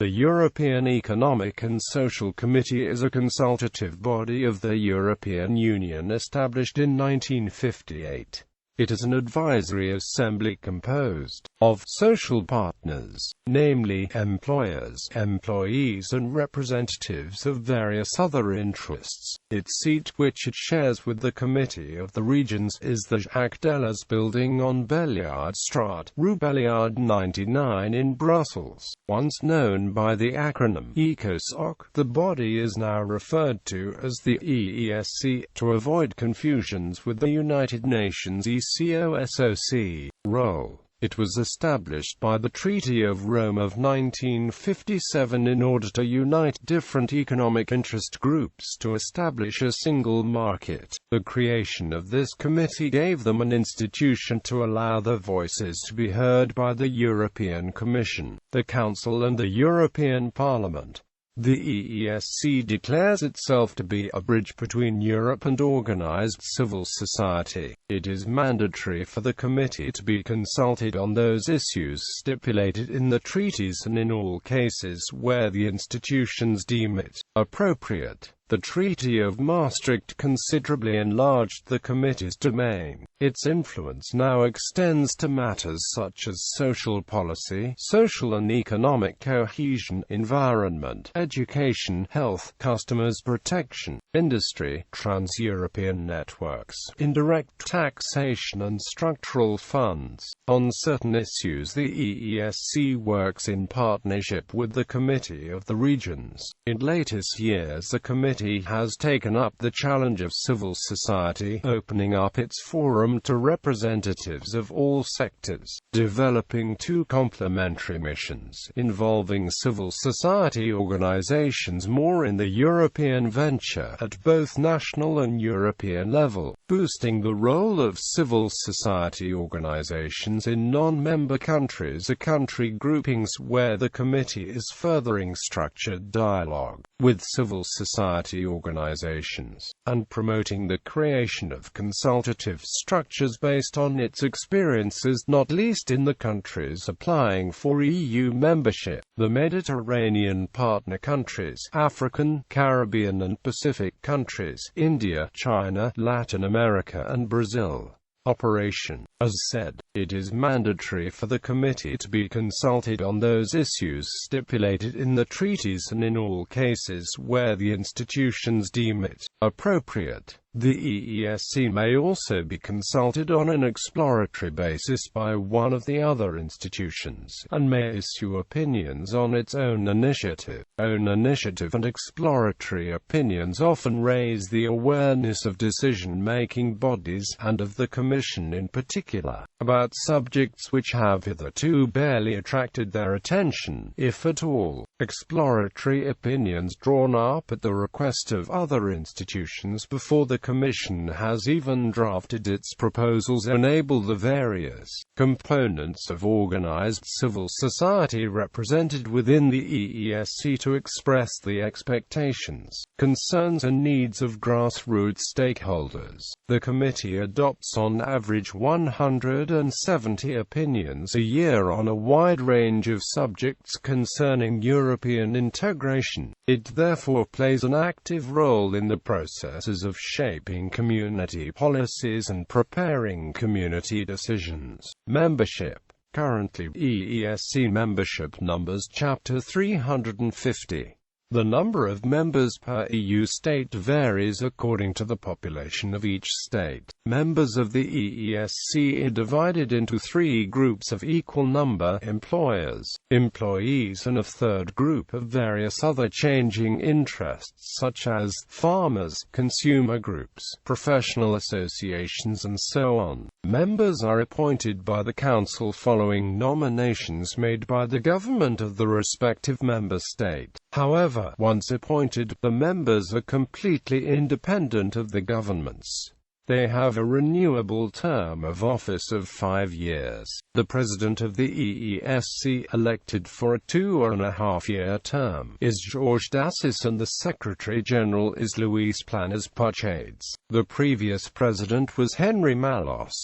The European Economic and Social Committee is a consultative body of the European Union established in 1958. It is an advisory assembly composed of social partners, namely employers, employees and representatives of various other interests. Its seat, which it shares with the Committee of the Regions, is the Jacques Delors building on Belliardstraat, Rue Belliard 99 in Brussels. Once known by the acronym ECOSOC, the body is now referred to as the EESC, to avoid confusions with the United Nations ECOSOC role. It was established by the Treaty of Rome of 1957 in order to unite different economic interest groups to establish a single market. The creation of this committee gave them an institution to allow their voices to be heard by the European Commission, the Council and the European Parliament. The EESC declares itself to be a bridge between Europe and organized civil society. It is mandatory for the committee to be consulted on those issues stipulated in the treaties and in all cases where the institutions deem it appropriate. The Treaty of Maastricht considerably enlarged the committee's domain. Its influence now extends to matters such as social policy, social and economic cohesion, environment, education, health, customers protection, industry, trans-European networks, indirect taxation and structural funds. On certain issues the EESC works in partnership with the Committee of the Regions. In latest years the committee has taken up the challenge of civil society, opening up its forum to representatives of all sectors, developing two complementary missions, involving civil society organizations more in the European venture at both national and European level, boosting the role of civil society organizations in non-member countries or country groupings where the committee is furthering structured dialogue with civil society organizations, and promoting the creation of consultative structures based on its experiences, not least in the countries applying for EU membership, the Mediterranean partner countries, African, Caribbean and Pacific countries, India, China, Latin America and Brazil. Operation. As said, it is mandatory for the committee to be consulted on those issues stipulated in the treaties and in all cases where the institutions deem it appropriate. The EESC may also be consulted on an exploratory basis by one of the other institutions, and may issue opinions on its own initiative. And exploratory opinions often raise the awareness of decision-making bodies, and of the Commission in particular, about subjects which have hitherto barely attracted their attention, if at all. Exploratory opinions drawn up at the request of other institutions before the Commission has even drafted its proposals enable the various components of organized civil society represented within the EESC to express the expectations, concerns and needs of grassroots stakeholders. The committee adopts on average 170 opinions a year on a wide range of subjects concerning European integration. It therefore plays an active role in the processes of shaping community policies and preparing community decisions. Membership. Currently, EESC membership numbers Chapter 350. The number of members per EU state varies according to the population of each state. Members of the EESC are divided into three groups of equal number: employers, employees and a third group of various other changing interests such as farmers, consumer groups, professional associations and so on. Members are appointed by the Council following nominations made by the government of the respective member state. However, once appointed, the members are completely independent of the governments. They have a renewable term of office of 5 years. The president of the EESC, elected for a 2.5-year term, is Georges Dassis and the secretary-general is Luis Planas Puchades. The previous president was Henry Malos.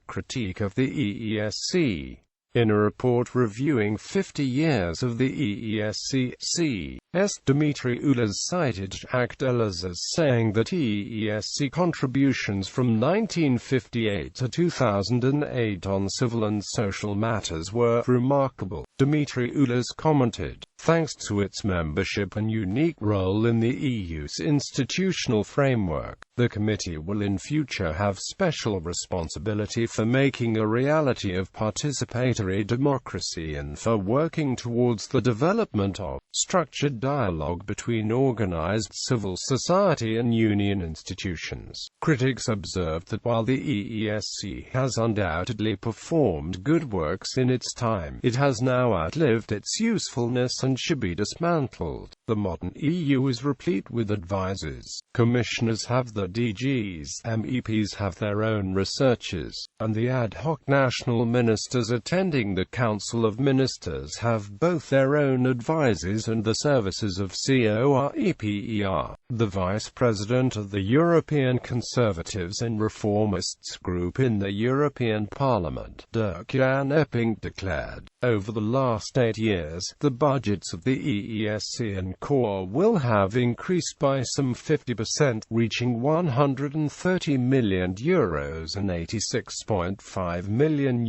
Critique of the EESC. In a report reviewing 50 years of the EESC, Dmitry Ulez cited Jacques Delors as saying that EESC contributions from 1958 to 2008 on civil and social matters were remarkable. Dmitry Ulez commented, "Thanks to its membership and unique role in the EU's institutional framework, the committee will in future have special responsibility for making a reality of participatory democracy and for working towards the development of structured dialogue between organized civil society and union institutions." Critics observed that while the EESC has undoubtedly performed good works in its time, it has now outlived its usefulness and should be dismantled. The modern EU is replete with advisors. Commissioners have their DGs, MEPs have their own researchers, and the ad hoc national ministers attending the Council of Ministers have both their own advisors and the services of COREPER. The Vice President of the European Conservatives and Reformists group in the European Parliament, Dirk-Jan Epping, declared, "Over the last 8 years, the budgets of the EESC and CORE will have increased by some 50%, reaching €130 million and €86.5 million,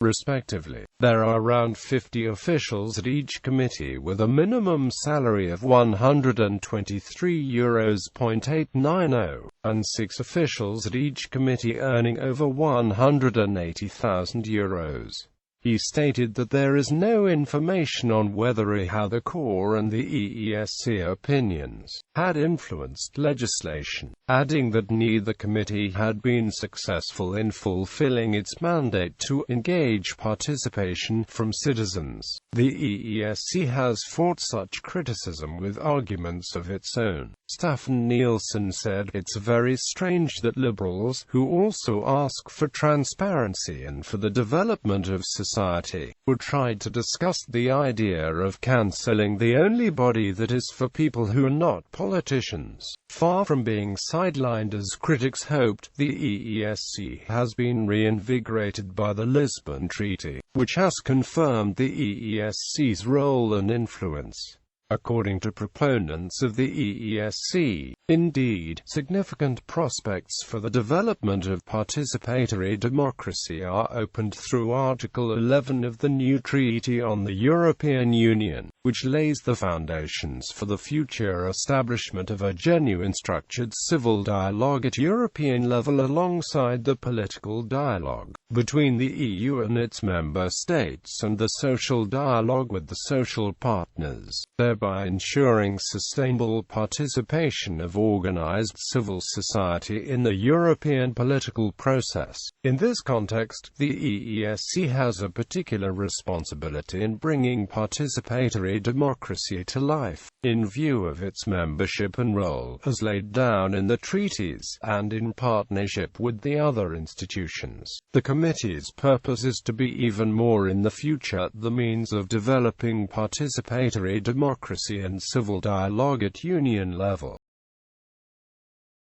respectively. There are around 50 officials at each committee with a minimum salary of €123.890, and 6 officials at each committee earning over €180,000. He stated that there is no information on whether or how the CORE and the EESC opinions had influenced legislation, adding that neither committee had been successful in fulfilling its mandate to engage participation from citizens. The EESC has fought such criticism with arguments of its own. Staffan Nielsen said, "It's very strange that liberals, who also ask for transparency and for the development of society, would try to discuss the idea of cancelling the only body that is for people who are not politicians." Far from being sidelined as critics hoped, the EESC has been reinvigorated by the Lisbon Treaty, which has confirmed the EESC's role and influence. According to proponents of the EESC, indeed, significant prospects for the development of participatory democracy are opened through Article 11 of the new Treaty on the European Union, which lays the foundations for the future establishment of a genuine structured civil dialogue at European level alongside the political dialogue between the EU and its member states and the social dialogue with the social partners, thereby ensuring sustainable participation of organized civil society in the European political process. In this context, the EESC has a particular responsibility in bringing participatory democracy to life, in view of its membership and role, as laid down in the treaties, and in partnership with the other institutions. The committee's purpose is to be even more in the future the means of developing participatory democracy and civil dialogue at Union level.